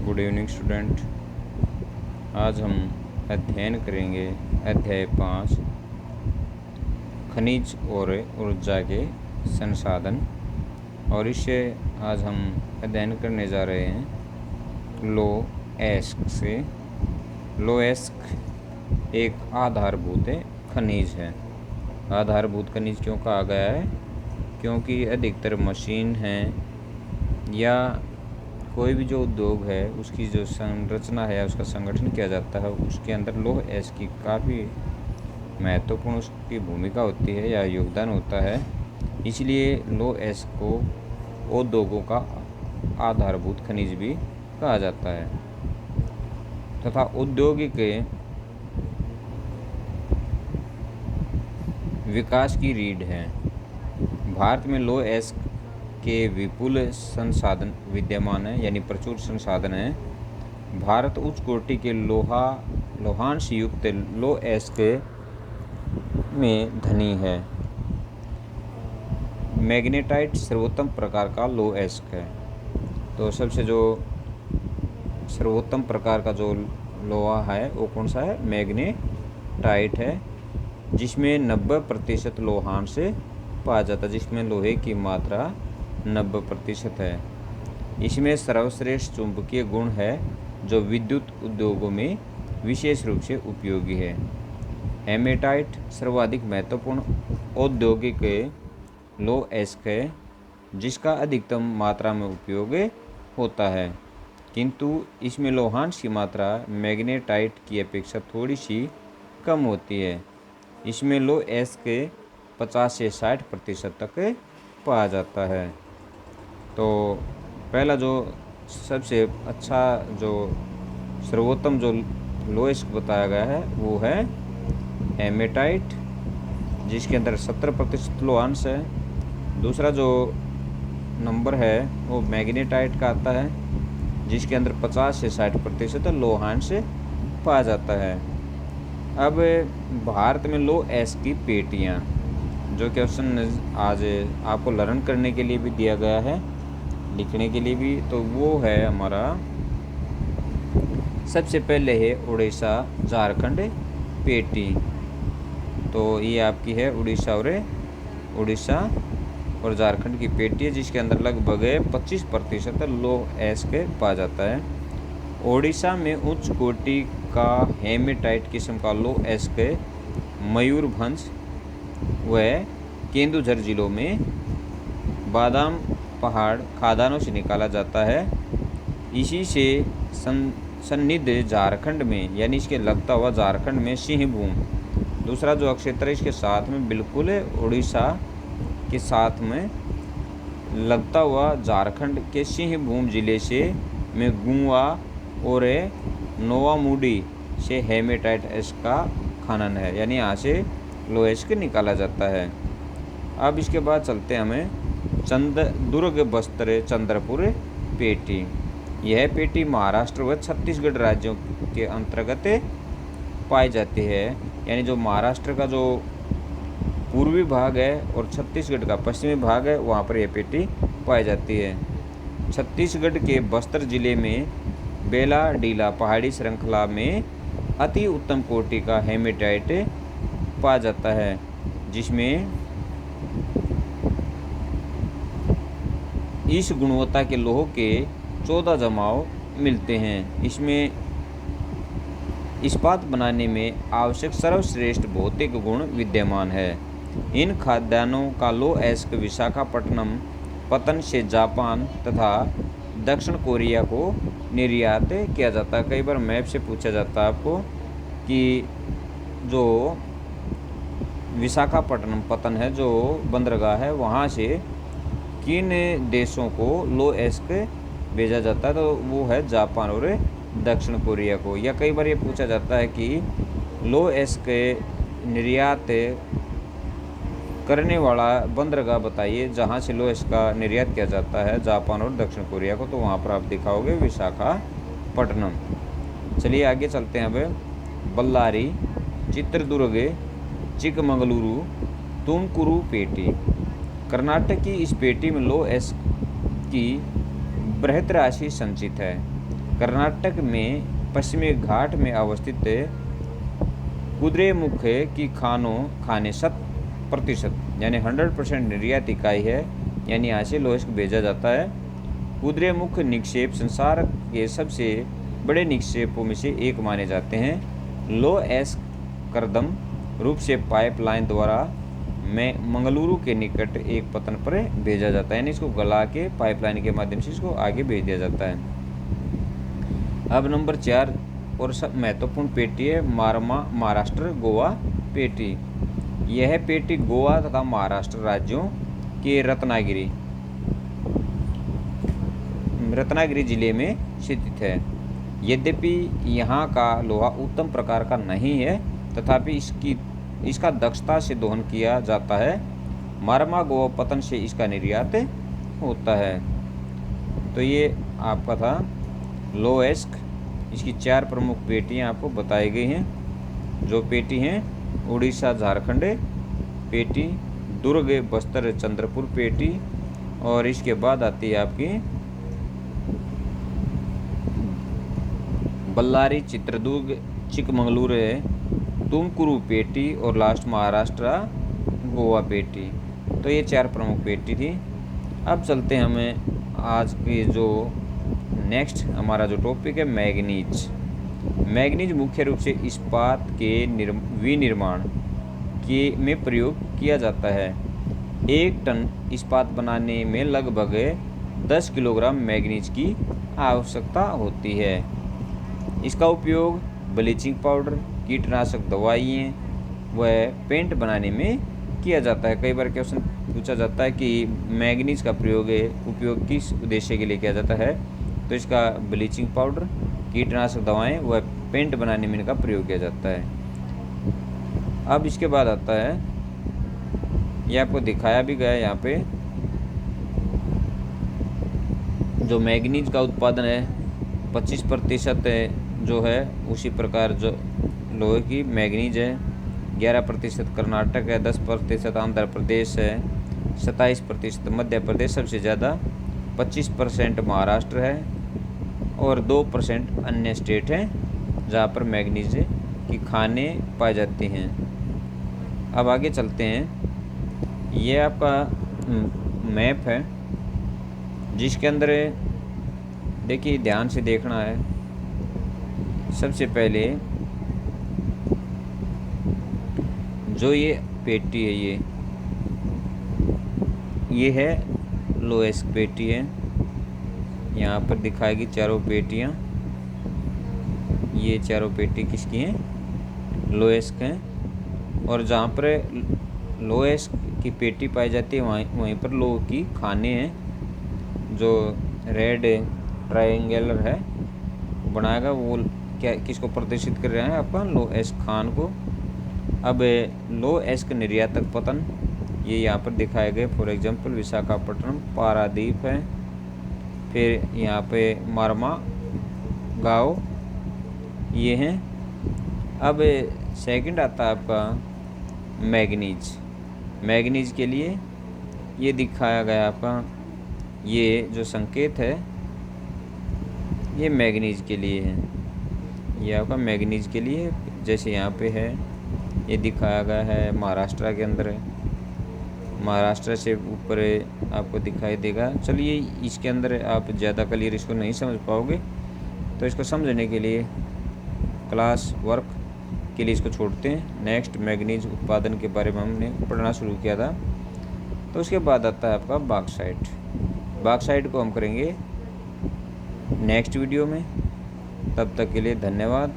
Good evening student. आज हम अध्ययन करेंगे अध्याय 5 खनिज और ऊर्जा के संसाधन। और इससे आज हम अध्ययन करने जा रहे हैं लोएस्क से। लोएस्क एक आधारभूत खनिज है। आधारभूत खनिज क्यों कहा गया है? क्योंकि अधिकतर मशीन हैं या कोई भी जो उद्योग है उसकी जो संरचना है, उसका संगठन किया जाता है, उसके अंदर लौह एस्क की काफ़ी महत्वपूर्ण उसकी भूमिका होती है या योगदान होता है। इसलिए लौह एस्क को उद्योगों का आधारभूत खनिज भी कहा जाता है तथा औद्योगिक विकास की रीढ़ है। भारत में लौह एस्क के विपुल संसाधन विद्यमान है, यानी प्रचुर संसाधन है। भारत उच्च कोटि के लोहांश युक्त लौह एस्क में धनी है। मैग्नेटाइट सर्वोत्तम प्रकार का लौह एस्क है। तो सबसे जो सर्वोत्तम प्रकार का जो लोहा है वो कौन सा है? मैग्नेटाइट है, जिसमें 90% लोहांश पाया जाता है, जिसमें लोहे की मात्रा 90% है। इसमें सर्वश्रेष्ठ चुंबकीय गुण है जो विद्युत उद्योगों में विशेष रूप से उपयोगी है। हेमेटाइट सर्वाधिक महत्वपूर्ण औद्योगिक लौह एस्क है, जिसका अधिकतम मात्रा में उपयोग होता है, किंतु इसमें लोहांश की मात्रा मैग्नेटाइट की अपेक्षा थोड़ी सी कम होती है। इसमें लौह एस्क 50 से 60% तक पाया जाता है। तो पहला जो सबसे अच्छा जो सर्वोत्तम जो लौह एस्क बताया गया है वो है हेमेटाइट, जिसके अंदर 70% लोहांश है। दूसरा जो नंबर है वो मैग्नेटाइट का आता है, जिसके अंदर 50 से 60% लोहांश पाया जाता है। अब भारत में लौह एस्क की पेटियाँ, जो क्वेश्चन आज आपको लर्न करने के लिए भी दिया गया है, लिखने के लिए भी, तो वो है हमारा सबसे पहले है उड़ीसा झारखंड पेटी। तो ये आपकी है उड़ीसा और झारखंड की पेटी है, जिसके अंदर लगभग 25% लौह एस्क पाया जाता है। ओडिशा में उच्च कोटि का हेमेटाइट किस्म का लौह एस्क मयूरभंज व केंदुझर जिलों में बादाम पहाड़ खादानों से निकाला जाता है। इसी से सन्निध झारखंड में, यानी इसके लगता हुआ झारखंड में सिंहभूम, दूसरा जो क्षेत्र है इसके साथ में बिल्कुल उड़ीसा के साथ में लगता हुआ झारखंड के सिंहभूम जिले से में गुआ और नोवामुडी से हेमेटाइट एस्क का खनन है, यानी यहाँ से लौह एस्क निकाला जाता है। अब इसके बाद चलते हैं हमें दुर्ग बस्तर चंद्रपुर पेटी। यह पेटी महाराष्ट्र व छत्तीसगढ़ राज्यों के अंतर्गत पाई जाती है, यानी जो महाराष्ट्र का जो पूर्वी भाग है और छत्तीसगढ़ का पश्चिमी भाग है, वहाँ पर यह पेटी पाई जाती है। छत्तीसगढ़ के बस्तर जिले में बेलाडीला पहाड़ी श्रृंखला में अति उत्तम कोटि का हेमेटाइट पाया जाता है, जिसमें इस गुणवत्ता के लोह के 14 जमाव मिलते हैं। इसमें इस्पात बनाने में आवश्यक सर्वश्रेष्ठ भौतिक गुण विद्यमान है। इन खाद्यान्नों का लौह एस्क विशाखापट्टनम पतन से जापान तथा दक्षिण कोरिया को निर्यात किया जाता है। कई बार मैप से पूछा जाता है आपको कि जो विशाखापट्टनम पतन है, जो बंदरगाह है, वहाँ से किन देशों को लौह एस्क भेजा जाता है, तो वो है जापान और दक्षिण कोरिया को। या कई बार ये पूछा जाता है कि लौह एस्क निर्यात करने वाला बंदरगाह बताइए जहाँ से लौह एस्क का निर्यात किया जाता है जापान और दक्षिण कोरिया को, तो वहाँ पर आप दिखाओगे विशाखापट्टनम। चलिए आगे चलते हैं। अब बल्लारी, चित्रदुर्ग, चिकमंगलुरु, तुमकुरु पेटी। कर्नाटक की इस पेटी में लौह एस्क की बृहत राशि संचित है। कर्नाटक में पश्चिमी घाट में अवस्थित कुद्रेमुख की खाने 100% यानी 100% निर्यात इकाई है, यानी यहाँ से लोहेस्क भेजा जाता है। कुद्रेमुख निक्षेप संसार के सबसे बड़े निक्षेपों में से एक माने जाते हैं। लोहेस्क कर्दम रूप से पाइपलाइन द्वारा मंगलुरु के निकट एक पतन पर भेजा जाता है, यानी इसको गला के पाइपलाइन के माध्यम से इसको आगे भेज दिया जाता है। अब नंबर 4 और सब महत्वपूर्ण पेटी है मारमा महाराष्ट्र गोवा पेटी। यह पेटी गोवा तथा महाराष्ट्र राज्यों के रत्नागिरी जिले में स्थित है। यद्यपि यहाँ का लोहा उत्तम प्रकार का नहीं है, तथापि इसका दक्षता से दोहन किया जाता है। मारमा गोवा पतन से इसका निर्यात होता है। तो ये आपका था लोहेस्क। इसकी 4 प्रमुख पेटियाँ आपको बताई गई हैं। जो पेटी हैं उड़ीसा झारखंड पेटी, दुर्ग बस्तर चंद्रपुर पेटी, और इसके बाद आती है आपकी बल्लारी चित्रदुर्ग चिकमंगलुरु तुमकुरु पेटी, और लास्ट महाराष्ट्र गोवा पेटी। तो ये 4 प्रमुख पेटी थी। अब चलते हैं हमें आज की जो नेक्स्ट हमारा जो टॉपिक है मैग्नीज। मैग्नीज मुख्य रूप से इस्पात के विनिर्माण में प्रयोग किया जाता है। 1 टन इस्पात बनाने में लगभग 10 किलोग्राम मैग्नीज की आवश्यकता होती है। इसका उपयोग ब्लीचिंग पाउडर, कीटनाशक दवाइयाँ व पेंट बनाने में किया जाता है। कई बार क्वेश्चन पूछा जाता है कि मैग्नीज का उपयोग किस उद्देश्य के लिए किया जाता है, तो इसका ब्लीचिंग पाउडर, कीटनाशक दवाएं व पेंट बनाने में इनका प्रयोग किया जाता है। अब इसके बाद आता है, ये आपको दिखाया भी गया है यहाँ पे, जो मैग्नीज का उत्पादन है 25% जो है, उसी प्रकार जो लोहे की मैग्नीज है 11% कर्नाटक है, 10% आंध्र प्रदेश है, 27% मध्य प्रदेश सबसे ज़्यादा, 25% महाराष्ट्र है, और 2% अन्य स्टेट हैं जहाँ पर मैग्नीज की खानें पाई जाती हैं। अब आगे चलते हैं। ये आपका मैप है जिसके अंदर देखिए ध्यान से देखना है। सबसे पहले जो ये पेटी है ये है लोहेस्क पेटी है। यहाँ पर दिखाएगी चारों पेटियाँ। ये चारों पेटी किसकी हैं? लोहेस्क हैं। और जहाँ पर लोहेस्क की पेटी पाई जाती है वहीं पर लोह की खाने हैं। जो रेड ट्रायंगुलर है बनाएगा वो क्या किसको प्रदर्शित कर रहा है? आपका लोहेस्क खान को। अब लोहेस्क निर्यातक पतन ये यहाँ पर दिखाए गए। फॉर एग्जांपल विशाखापट्टनम, पारादीप है, फिर यहाँ पे मारमा गाँव ये हैं। अब सेकंड आता है आपका मैग्नीज। मैग्नीज के लिए ये दिखाया गया आपका, ये जो संकेत है ये मैग्नीज के लिए है। ये आपका मैग्नीज के लिए जैसे यहाँ पे है ये दिखाया गया है, महाराष्ट्र के अंदर है, महाराष्ट्र से ऊपर आपको दिखाई देगा। चलिए इसके अंदर आप ज़्यादा क्लियर इसको नहीं समझ पाओगे, तो इसको समझने के लिए क्लास वर्क के लिए इसको छोड़ते हैं। नेक्स्ट मैग्नीज उत्पादन के बारे में हमने पढ़ना शुरू किया था। तो उसके बाद आता है आपका बॉक्साइट। बॉक्साइट को हम करेंगे नेक्स्ट वीडियो में। तब तक के लिए धन्यवाद।